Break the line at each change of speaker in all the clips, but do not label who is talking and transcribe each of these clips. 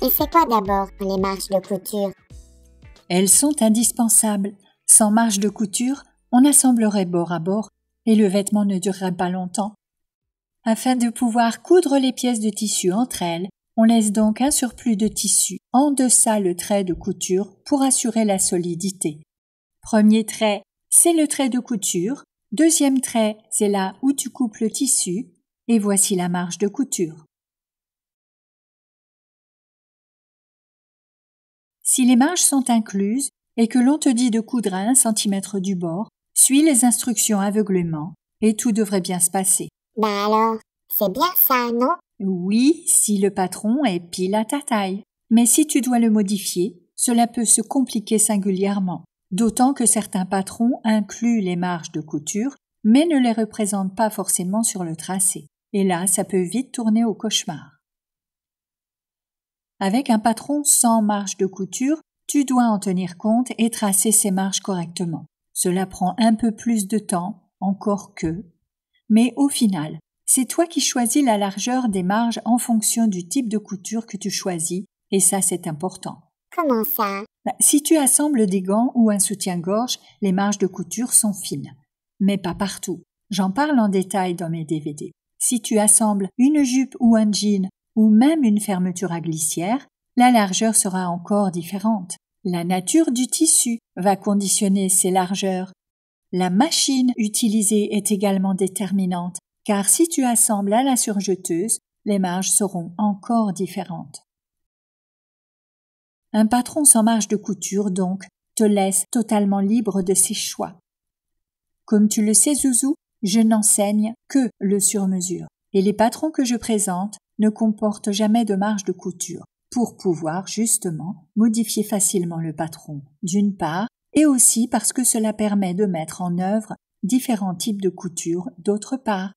Et c'est quoi d'abord les marges de couture?
Elles sont indispensables. Sans marge de couture, on assemblerait bord à bord et le vêtement ne durerait pas longtemps. Afin de pouvoir coudre les pièces de tissu entre elles, on laisse donc un surplus de tissu en deçà le trait de couture pour assurer la solidité. Premier trait, c'est le trait de couture. Deuxième trait, c'est là où tu coupes le tissu. Et voici la marge de couture. Si les marges sont incluses et que l'on te dit de coudre à 1 cm du bord, suis les instructions aveuglément et tout devrait bien se passer.
Bah alors, c'est bien ça, non?
Oui, si le patron est pile à ta taille. Mais si tu dois le modifier, cela peut se compliquer singulièrement. D'autant que certains patrons incluent les marges de couture, mais ne les représentent pas forcément sur le tracé. Et là, ça peut vite tourner au cauchemar. Avec un patron sans marge de couture, tu dois en tenir compte et tracer ces marges correctement. Cela prend un peu plus de temps, encore que. Mais au final, c'est toi qui choisis la largeur des marges en fonction du type de couture que tu choisis, et ça c'est important.
Comment ça?
Si tu assembles des gants ou un soutien-gorge, les marges de couture sont fines. Mais pas partout. J'en parle en détail dans mes DVD. Si tu assembles une jupe ou un jean, ou même une fermeture à glissière, la largeur sera encore différente. La nature du tissu va conditionner ces largeurs. La machine utilisée est également déterminante, car si tu assembles à la surjeteuse, les marges seront encore différentes. Un patron sans marge de couture, donc, te laisse totalement libre de ses choix. Comme tu le sais, Zouzou, je n'enseigne que le sur-mesure, et les patrons que je présente ne comportent jamais de marge de couture, pour pouvoir, justement, modifier facilement le patron, d'une part, et aussi parce que cela permet de mettre en œuvre différents types de couture, d'autre part.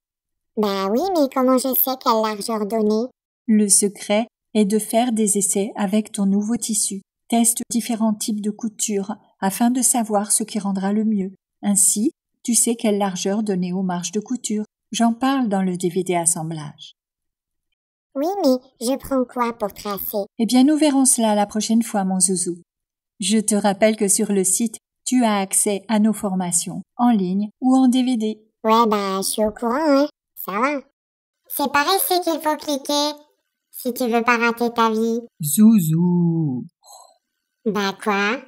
Bah oui, mais comment je sais quelle largeur donner?
Le secret est de faire des essais avec ton nouveau tissu. Teste différents types de couture afin de savoir ce qui rendra le mieux. Ainsi, tu sais quelle largeur donner aux marges de couture. J'en parle dans le DVD assemblage.
Oui, mais je prends quoi pour tracer?
Eh bien, nous verrons cela la prochaine fois, mon zouzou. Je te rappelle que sur le site, tu as accès à nos formations, en ligne ou en DVD.
Ouais, bah, je suis au courant, hein. Ça va. C'est par ici qu'il faut cliquer, si tu veux pas rater ta vie.
Zouzou.
Bah quoi?